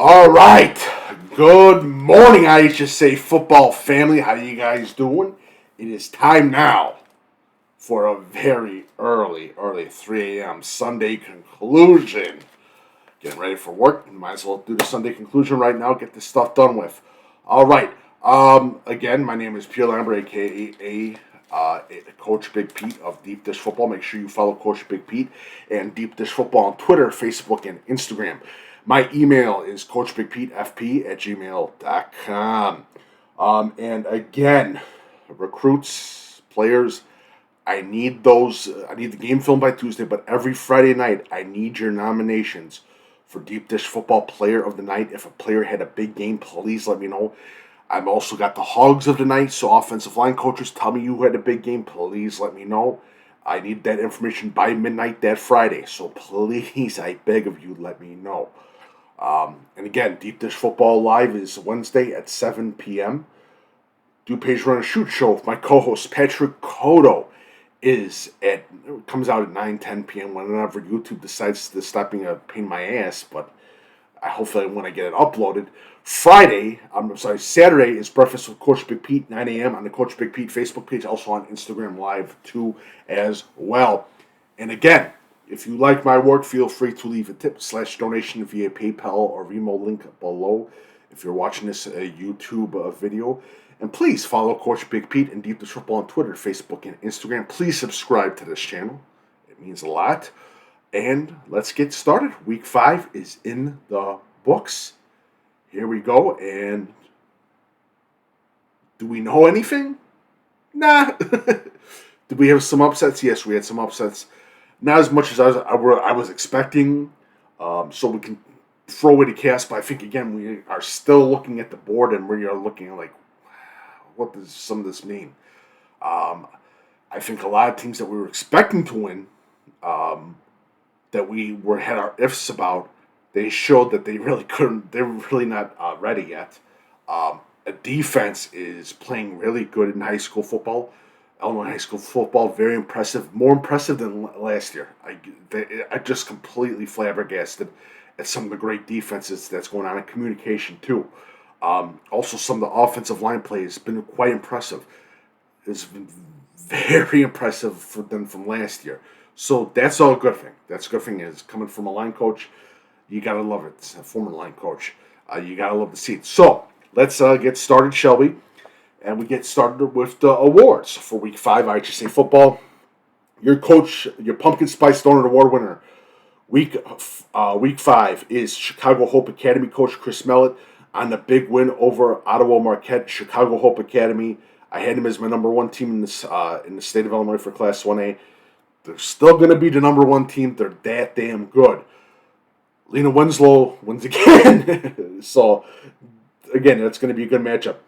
All right. Good morning, IHSA football family. How you guys doing? It is time now for a very early 3 a.m. Sunday conclusion. Getting ready for work. Might as well do the Sunday conclusion right now. Get this stuff done with. All right. Again, my name is Pierre Lambert, a.k.a. Coach Big Pete of Deep Dish Football. Make sure you follow Coach Big Pete and Deep Dish Football on Twitter, Facebook, and Instagram. My email is coachbigpetefp@gmail.com. And again, recruits, players, I need those. I need the game film by Tuesday, but every Friday night, I need your nominations for Deep Dish Football Player of the Night. If a player had a big game, please let me know. I've also got the Hogs of the Night, so offensive line coaches, tell me who had a big game. Please let me know. I need that information by midnight that Friday, so please, I beg of you, let me know. And again, Deep Dish Football Live is Wednesday at 7 p.m. Do Page Run and Shoot Show with my co-host Patrick Cotto comes out at 9-10 p.m. whenever YouTube decides to stop being a pain in my ass, but hopefully when I get it uploaded. Saturday is Breakfast with Coach Big Pete, 9 a.m. on the Coach Big Pete Facebook page, also on Instagram Live too as well. And again, if you like my work, feel free to leave a tip/donation via PayPal or Venmo link below if you're watching this YouTube video. And please follow Coach Big Pete and Deep Dish Football on Twitter, Facebook, and Instagram. Please subscribe to this channel. It means a lot. And let's get started. Week 5 is in the books. Here we go. And do we know anything? Nah. Did we have some upsets? Yes, we had some upsets. Not as much as I was expecting, so we can throw away the cast. But I think, again, we are still looking at the board, and we are looking like, what does some of this mean? I think a lot of teams that we were expecting to win, that we had our ifs about, they showed that they really couldn't. They're really not ready yet. A defense is playing really good in high school football. Illinois high school football, very impressive, more impressive than last year. I just completely flabbergasted at some of the great defenses that's going on in communication too. Also, some of the offensive line play has been quite impressive. It's been very impressive for them from last year. So that's all a good thing. That's a good thing is coming from a line coach. You gotta love it. It's a former line coach. You gotta love to see it. So let's get started, shall we? And we get started with the awards for Week 5 IHSA football. Your coach, your Pumpkin Spice Donut Award winner, Week 5 is Chicago Hope Academy coach Chris Mallette on the big win over Ottawa Marquette. Chicago Hope Academy, I had him as my number 1 team in the state of Illinois for Class 1A. They're still going to be the number 1 team. They're that damn good. Lynel Winslow wins again. So, again, that's going to be a good matchup.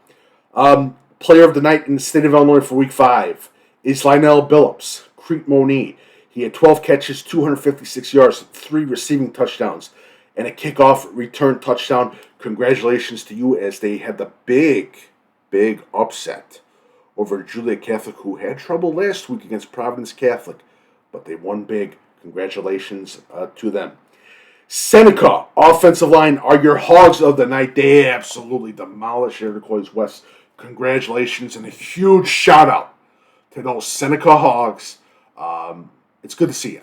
Player of the night in the state of Illinois for Week 5 is Lynel Billups, Crete-Monee. He had 12 catches, 256 yards, 3 receiving touchdowns, and a kickoff return touchdown. Congratulations to you as they had the big upset over Juliet Catholic, who had trouble last week against Providence Catholic, but they won big. Congratulations to them. Seneca, offensive line, are your Hogs of the night. They absolutely demolished Iroquois West. Congratulations and a huge shout out to those Seneca Hogs. It's good to see.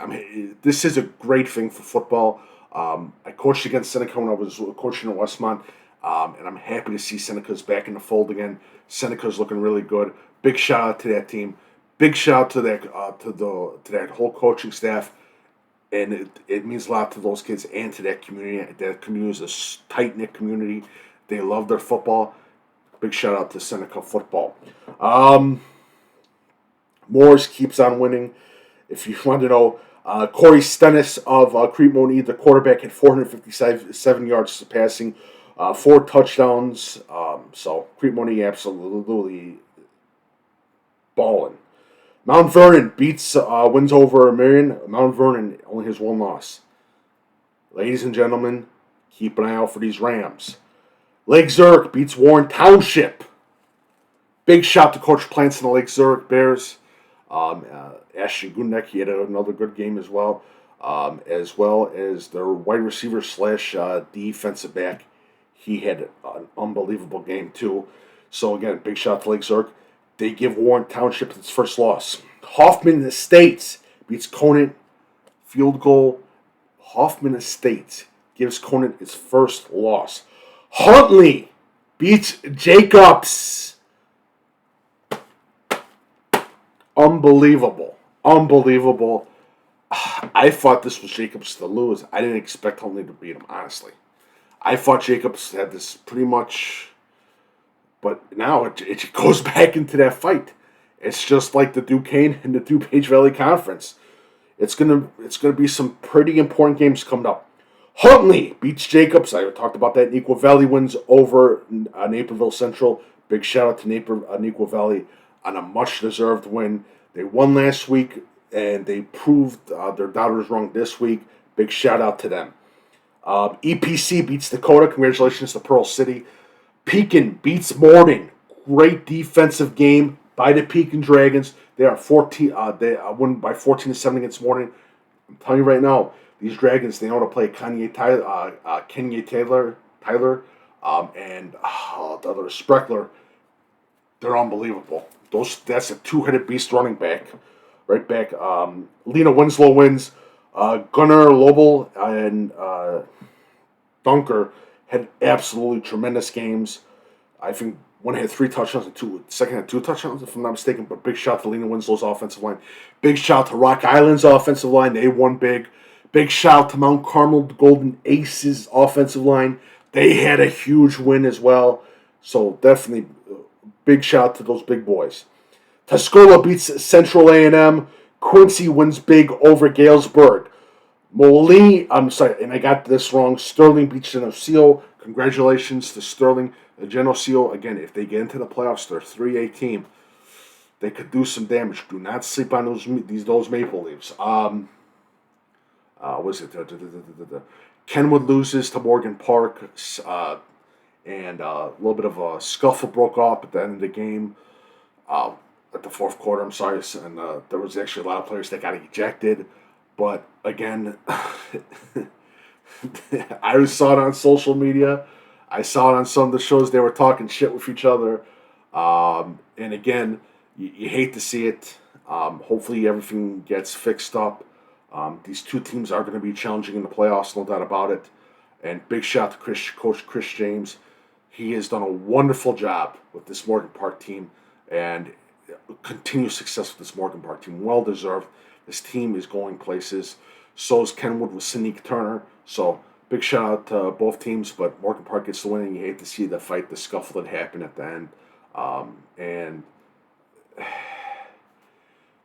This is a great thing for football. I coached against Seneca when I was coaching at Westmont, and I'm happy to see Seneca's back in the fold again. Seneca's looking really good. Big shout out to that team. Big shout out to that that whole coaching staff. And it means a lot to those kids and to that community. That community is a tight-knit community. They love their football. Big shout-out to Seneca football. Morris keeps on winning. If you want to know, Corey Stennis of Crete-Monee, the quarterback, had 457 yards passing, 4 touchdowns. So Crete-Monee absolutely balling. Mount Vernon wins over Marion. Mount Vernon only has 1 loss. Ladies and gentlemen, keep an eye out for these Rams. Lake Zurich beats Warren Township. Big shout to Coach Plants and the Lake Zurich Bears. Ashton Gundek, he had another good game as well as their wide receiver / defensive back. He had an unbelievable game, too. So, again, big shout out to Lake Zurich. They give Warren Township its first loss. Hoffman Estates beats Conant field goal. Hoffman Estates gives Conant its first loss. Huntley beats Jacobs. Unbelievable. I thought this was Jacobs to lose. I didn't expect Huntley to beat him, honestly. I thought Jacobs had this pretty much, but now it goes back into that fight. It's just like the Duquesne and the DuPage Valley Conference. It's gonna be some pretty important games coming up. Huntley beats Jacobs. I talked about that. Neuqua Valley wins over Naperville Central. Big shout out to Neuqua Valley on a much deserved win. They won last week and they proved their doubters wrong this week. Big shout out to them. EPC beats Dakota. Congratulations to Pearl City. Pekin beats Morton. Great defensive game by the Pekin Dragons. They are 14. They won by 14-7 against Morton. I'm telling you right now, these Dragons, they know how to play Kanye Taylor, and the other Spreckler. They're unbelievable. That's a two-headed beast running back. Right back. Lena Winslow wins. Gunnar Lobel and Dunker had absolutely tremendous games. I think one had 3 touchdowns and second had 2 touchdowns, if I'm not mistaken. But big shout to Lena Winslow's offensive line. Big shout to Rock Island's offensive line. They won big. Big shout to Mount Carmel Golden Aces offensive line. They had a huge win as well. So definitely big shout to those big boys. Tuscola beats Central A&M. Quincy wins big over Galesburg. And I got this wrong. Sterling beats Geneseo. Congratulations to Sterling. Geneseo, again, if they get into the playoffs, they're a 3A team. They could do some damage. Do not sleep on those Maple Leafs. Kenwood loses to Morgan Park, and a little bit of a scuffle broke up at the end of the game. At the fourth quarter, I'm sorry, and there was actually a lot of players that got ejected. But again, I saw it on social media. I saw it on some of the shows. They were talking shit with each other. And again, you hate to see it. Hopefully everything gets fixed up. These two teams are going to be challenging in the playoffs, no doubt about it. And big shout out to Coach Chris James. He has done a wonderful job with this Morgan Park team. And continued success with this Morgan Park team. Well deserved. This team is going places. So is Kenwood with Sneak Turner. So big shout out to both teams, but Morgan Park gets the win, and you hate to see the fight, the scuffle that happened at the end. And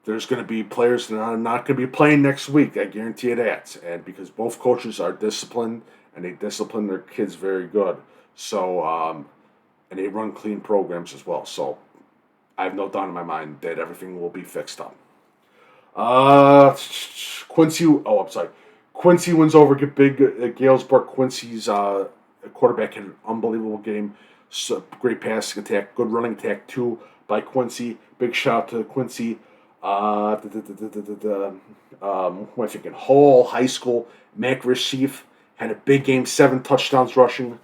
there's going to be players that are not going to be playing next week. I guarantee you that. And because both coaches are disciplined, and they discipline their kids very good. So, and they run clean programs as well. So I have no doubt in my mind that everything will be fixed up. Quincy wins over big Galesburg. Quincy's quarterback had an unbelievable game. So, great passing attack, good running attack too by Quincy. Big shout out to Quincy. Who am I thinking? Hall High School. Mac Rashif had a big game, 7 touchdowns rushing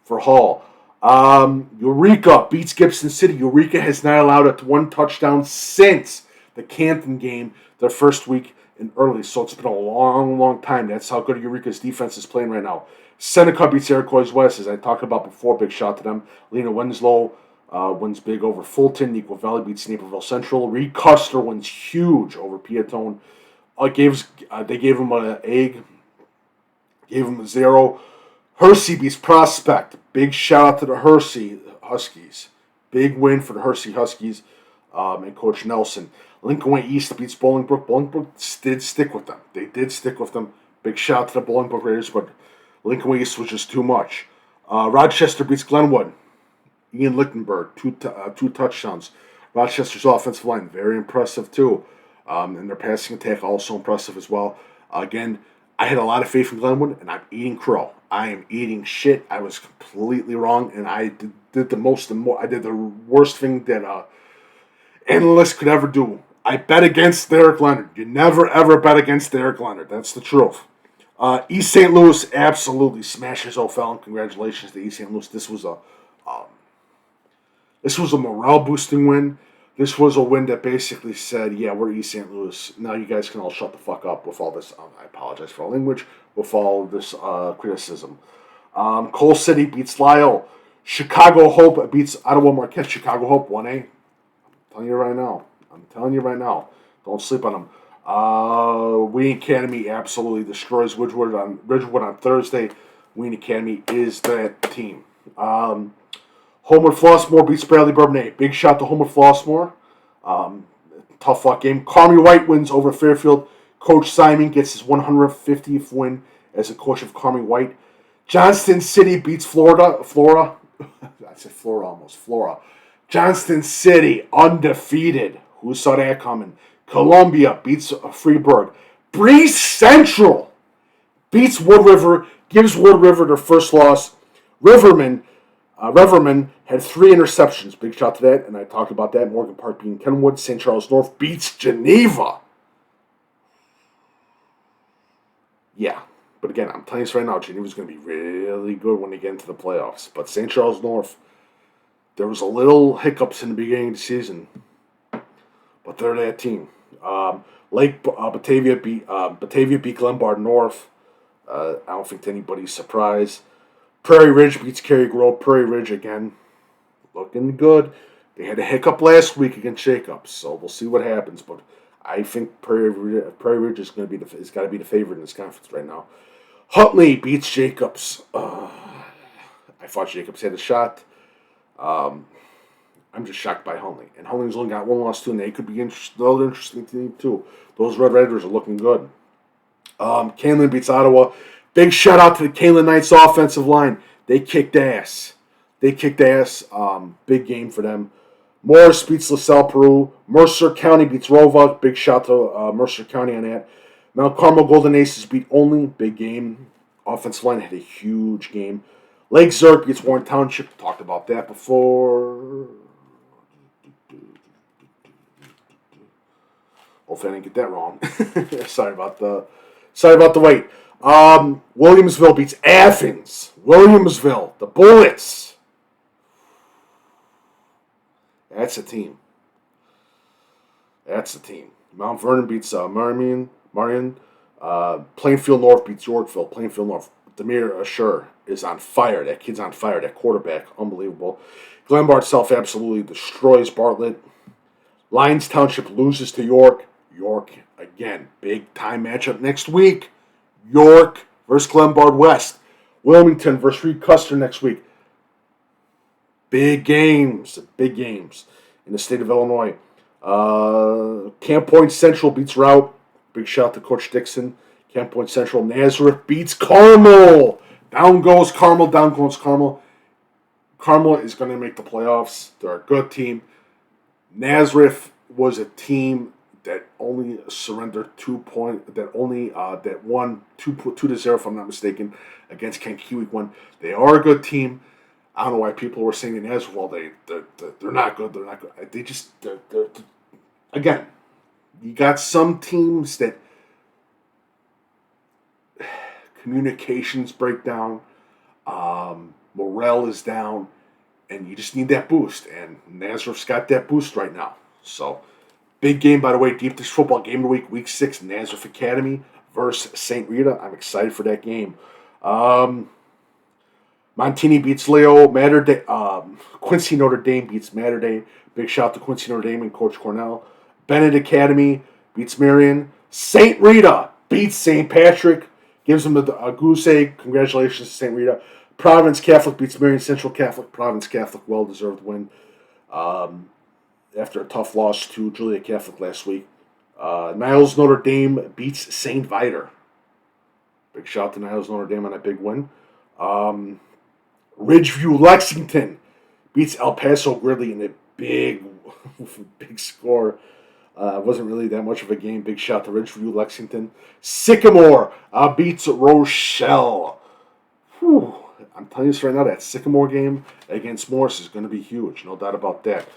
for Hall. Eureka beats Gibson City. Eureka has not allowed 1 touchdown since the Canton game, their first week in early. So it's been a long, long time. That's how good Eureka's defense is playing right now. Seneca beats Iroquois West, as I talked about before. Big shout to them. Lena Winslow wins big over Fulton. Neuqua Valley beats Naperville Central. Reed Custer wins huge over Piatone. They gave him an egg. Gave him a 0. Hersey beats Prospect. Big shout out to the Hersey Huskies. Big win for the Hersey Huskies and Coach Nelson. Lincoln Way East beats Bolingbrook. Bolingbrook did stick with them. They did stick with them. Big shout out to the Bolingbrook Raiders, but Lincoln Way East was just too much. Rochester beats Glenwood. Ian Lichtenberg, two touchdowns. Rochester's offensive line, very impressive too. And their passing attack also impressive as well. Again, I had a lot of faith in Glenwood, and I'm eating crow. I am eating shit. I was completely wrong, and I did the worst thing that analyst could ever do. I bet against Derek Leonard. You never ever bet against Derek Leonard. That's the truth. East St. Louis absolutely smashes O'Fallon. Congratulations to East St. Louis. Um, this was a morale boosting win. This was a win that basically said, yeah, we're East St. Louis. Now you guys can all shut the fuck up with all this. I apologize for our language. With all this criticism. Coal City beats Lyle. Chicago Hope beats Ottawa Marquette. Chicago Hope 1A. I'm telling you right now. Don't sleep on them. Wayne Academy absolutely destroys Ridgewood on Thursday. Wayne Academy is that team. Homer Flossmoor beats Bradley Bourbonnais. Big shot to Homer Flossmoor. Tough luck game. Carmi White wins over Fairfield. Coach Simon gets his 150th win as a coach of Carmi White. Johnston City beats Flora. I said Flora almost. Flora. Johnston City undefeated. Who saw that coming? Columbia beats Freeburg. Breeze Central beats Wood River. Gives Wood River their first loss. Riverman had 3 interceptions. Big shout to that, and I talked about that. Morgan Park beating Kenwood. St. Charles North beats Geneva. Yeah, but again, I'm telling you this right now, Geneva's going to be really good when they get into the playoffs. But St. Charles North, there was a little hiccups in the beginning of the season, but they're that team. Batavia beat Glenbard North. I don't think anybody's surprised. Prairie Ridge beats Cary Grove. Prairie Ridge again, looking good. They had a hiccup last week against Jacobs, so we'll see what happens. But I think Prairie Ridge is going to be got to be the favorite in this conference right now. Huntley beats Jacobs. I thought Jacobs had a shot. I'm just shocked by Huntley, and Huntley's only got 1 loss too, and they could be another interesting team too. Those Red Raiders are looking good. Canelan beats Ottawa. Big shout out to the Canelan Knights offensive line. They kicked ass. Big game for them. Morris beats LaSalle Peru. Mercer County beats Roebuck. Big shout to Mercer County on that. Mount Carmel Golden Aces beat Only. Big game. Offensive line had a huge game. Lake Zurich beats Warren Township. Talked about that before. Hopefully I didn't get that wrong. Sorry about the wait. Williamsville beats Athens. Williamsville, the Bullets. That's a team. Mount Vernon beats Marion. Plainfield North beats Yorkville. Plainfield North. Demir Asher is on fire. That kid's on fire. That quarterback, unbelievable. Glenbard Self absolutely destroys Bartlett. Lyons Township loses to York. York, again, big time matchup next week. York versus Glenbard West. Wilmington versus Reed Custer next week. Big games in the state of Illinois. Camp Point Central beats Route. Big shout to Coach Dixon. Camp Point Central. Nazareth beats Carmel. Down goes Carmel. Carmel is going to make the playoffs. They're a good team. Nazareth was a team that only surrendered 2 points. That won 2-0, if I'm not mistaken, against Kankakee Week 1. They are a good team. I don't know why people were saying in Nazareth, well, they're not good. They're not good. They're again, you got some teams that communications break down, morale is down, and you just need that boost. And Nazareth's got that boost right now. So, big game, by the way, Deep Dish Football Game of the Week, Week 6, Nazareth Academy versus St. Rita. I'm excited for that game. Montini beats Leo. Quincy Notre Dame beats Mater Dei. Big shout to Quincy Notre Dame and Coach Cornell. Bennett Academy beats Marion. St. Rita beats St. Patrick. Gives them a goose egg. Congratulations to St. Rita. Providence Catholic beats Marion Central Catholic. Providence Catholic, well-deserved win. After a tough loss to Julia Catholic last week. Niles Notre Dame beats St. Viator. Big shout to Niles Notre Dame on a big win. Ridgeview Lexington beats El Paso Gridley in a big score. Wasn't really that much of a game. Big shout to Ridgeview Lexington. Sycamore beats Rochelle. Whew. I'm telling you this right now, that Sycamore game against Morris is going to be huge. No doubt about that.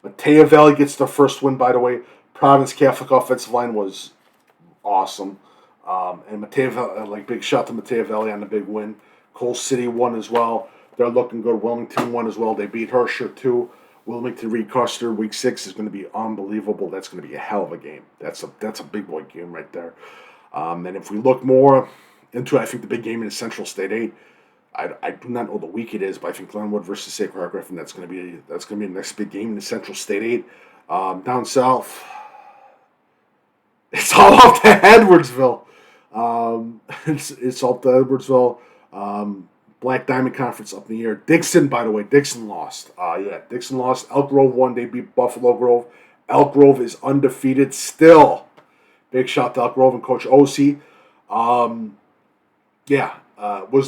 Mateo Valley gets their first win, by the way. Providence Catholic offensive line was awesome. And Mateo, like big shout to Mateo Valley on the big win. Coal City won as well. They're looking good. Wilmington won as well. They beat Herscher too. Wilmington Reed-Custer week 6 is going to be unbelievable. That's going to be a hell of a game. That's a big boy game right there. And if we look more into it, I think the big game is Central State 8. I do not know the week it is, but I think Glenwood versus Sacred Heart Griffin. That's going to be the next big game in the Central State 8. Down south, it's all up to Edwardsville. It's all up to Edwardsville. Black Diamond Conference up in the air. Dixon, by the way, Dixon lost. Dixon lost. Elk Grove won. They beat Buffalo Grove. Elk Grove is undefeated still. Big shout to Elk Grove and Coach Ossie. Was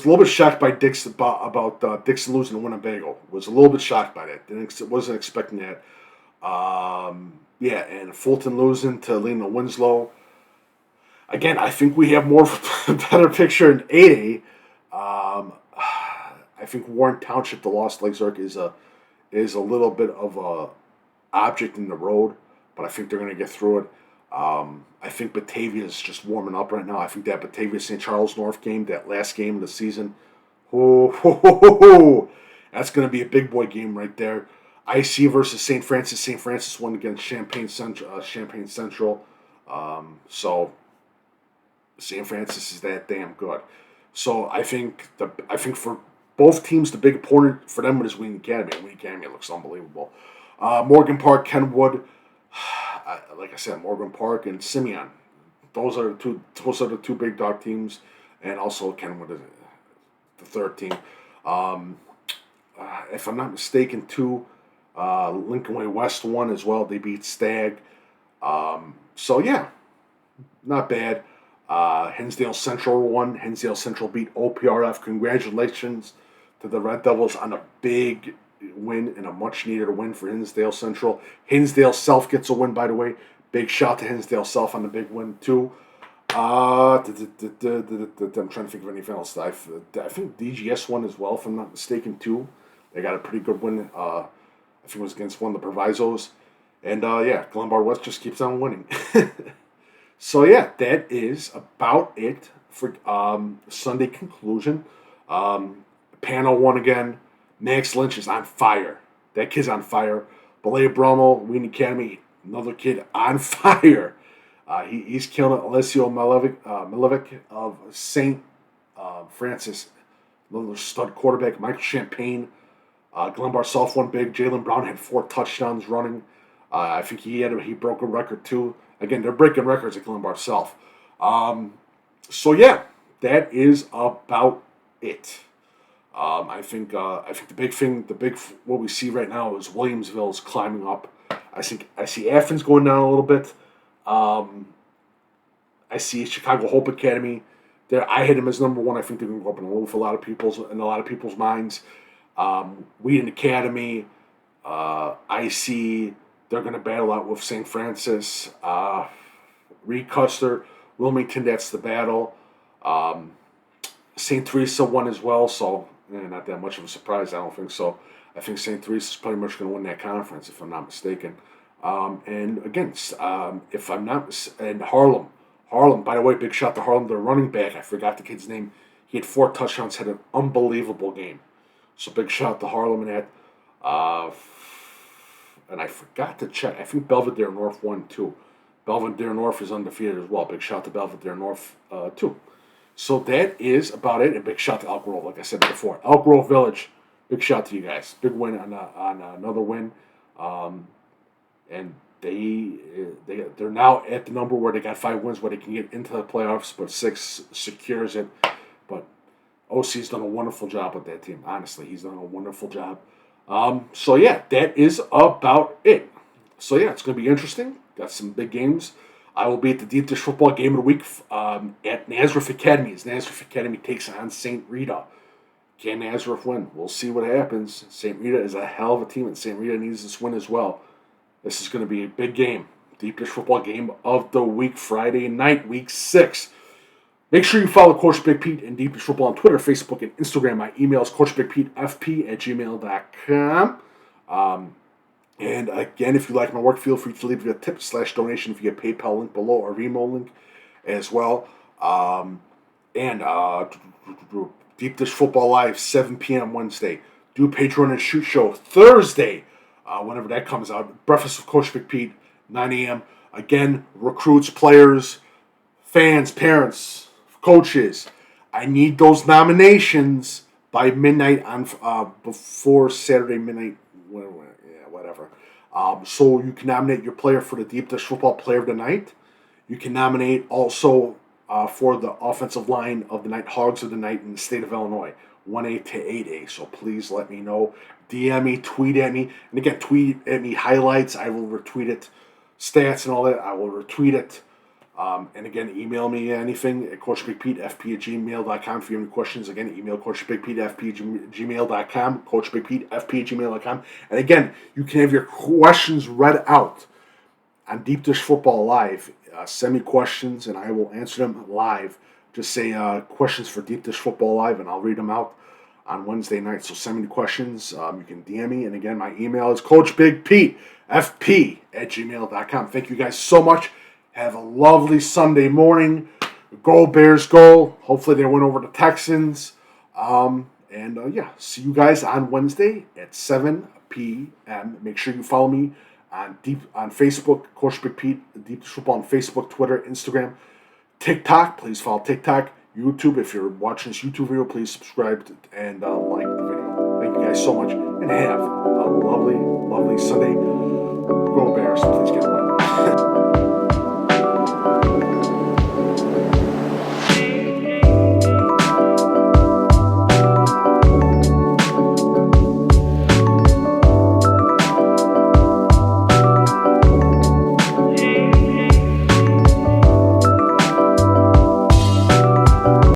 a little bit shocked by Dixon about Dixon losing to Winnebago. Was a little bit shocked by that. Wasn't expecting that. And Fulton losing to Lena Winslow. Again, I think we have more of a better picture in 8A. I think Warren Township, the Lost Lake Zerk, is a little bit of a object in the road, but I think they're going to get through it. I think Batavia is just warming up right now. I think that Batavia St. Charles North game, that last game of the season, that's going to be a big boy game right there. IC versus St. Francis. St. Francis won against Champaign Central. So St. Francis is that damn good. So I think for both teams, the big opponent for them is Wheaton Academy. Wheaton Academy looks unbelievable. Morgan Park, Kenwood. Like I said, Morgan Park and Simeon. Those are the two big dog teams, and also Kenwood is the third team. If I'm not mistaken, Lincoln Way West won as well. They beat Stagg. Not bad. Hinsdale Central won. Hinsdale Central beat OPRF. Congratulations to the Red Devils on a big win and a much-needed win for Hinsdale Central. Hinsdale Self gets a win, by the way. Big shout to Hinsdale Self on the big win, too. I'm trying to think of anything else. I think DGS won as well, if I'm not mistaken, too. They got a pretty good win. I think it was against one of the Provisos. And, Glenbard West just keeps on winning. So, that is about it for Sunday conclusion. Panel won again. Max Lynch is on fire. That kid's on fire. Belay Bromo, Wheaton Academy, another kid on fire. He's killing it. Alessio Milovic of St. Francis, another stud quarterback. Michael Champagne. Glenbar Self won big. Jalen Brown had 4 touchdowns running. I think he broke a record too. Again, they're breaking records at Glenbar Self. That is about it. I think the big thing, what we see right now is Williamsville is climbing up. I see Athens going down a little bit. I see Chicago Hope Academy. I had them as number 1. I think they're going to go up in a lot of people's minds. Wheaton Academy, IC, they're going to battle out with St. Francis, Reed-Custer, Wilmington. That's the battle. St. Teresa won as well, so not that much of a surprise. I don't think so. I think St. Teresa's pretty much going to win that conference, if I'm not mistaken. And again, if I'm not, and Harlem. By the way, big shout to Harlem, their running back. I forgot the kid's name. He had 4 touchdowns, had an unbelievable game. So big shout to Harlem and that. And I forgot to check. I think Belvedere North won too. Belvedere North is undefeated as well. Big shout to Belvedere North too. So that is about it. A big shout to Elk Grove, like I said before. Elk Grove Village, big shout to you guys. Big win on another win. And they're now at the number where they got 5 wins where they can get into the playoffs, but 6 secures it. But OC's done a wonderful job with that team. Honestly, he's done a wonderful job. That is about it. So it's going to be interesting. Got some big games. I will be at the Deep Dish Football Game of the Week at Nazareth Academy as Nazareth Academy takes on St. Rita. Can Nazareth win? We'll see what happens. St. Rita is a hell of a team, and St. Rita needs this win as well. This is going to be a big game. Deep Dish Football Game of the Week, Friday night, Week 6. Make sure you follow Coach Big Pete and Deep Dish Football on Twitter, Facebook, and Instagram. My email is coachbigpetefp@gmail.com. And again, if you like my work, feel free to leave a tip/donation via PayPal link below or Venmo link. as well. And Deep Dish Football Live, 7 p.m. Wednesday. Do Patreon and Shoot Show Thursday, whenever that comes out. Breakfast with Coach Big Pete, 9 a.m. Again, recruits, players, fans, parents, coaches. I need those nominations by midnight on before Saturday midnight. Whatever. So you can nominate your player for the Deep Dish Football Player of the Night. You can nominate also for the offensive line of the night, Hogs of the Night in the state of Illinois, 1A to 8A. So please let me know. DM me, tweet at me. And again, tweet at me highlights. I will retweet it. Stats and all that, I will retweet it. And again, email me anything at coachbigpetefp@gmail.com. If you have any questions, again, email coachbigpetefp@gmail.com, coachbigpetefp@gmail.com. And again, you can have your questions read out on Deep Dish Football Live. Send me questions, and I will answer them live. Just say questions for Deep Dish Football Live, and I'll read them out on Wednesday night. So send me the questions. You can DM me. And again, my email is coachbigpetefp@gmail.com. Thank you guys so much. Have a lovely Sunday morning. Go Bears, go. Hopefully they win over the Texans. See you guys on Wednesday at 7 p.m. Make sure you follow me on Facebook, Coach Big Pete, Deep Dish Football on Facebook, Twitter, Instagram, TikTok. Please follow TikTok, YouTube. If you're watching this YouTube video, please subscribe and like the video. Thank you guys so much, and have a lovely, lovely Sunday.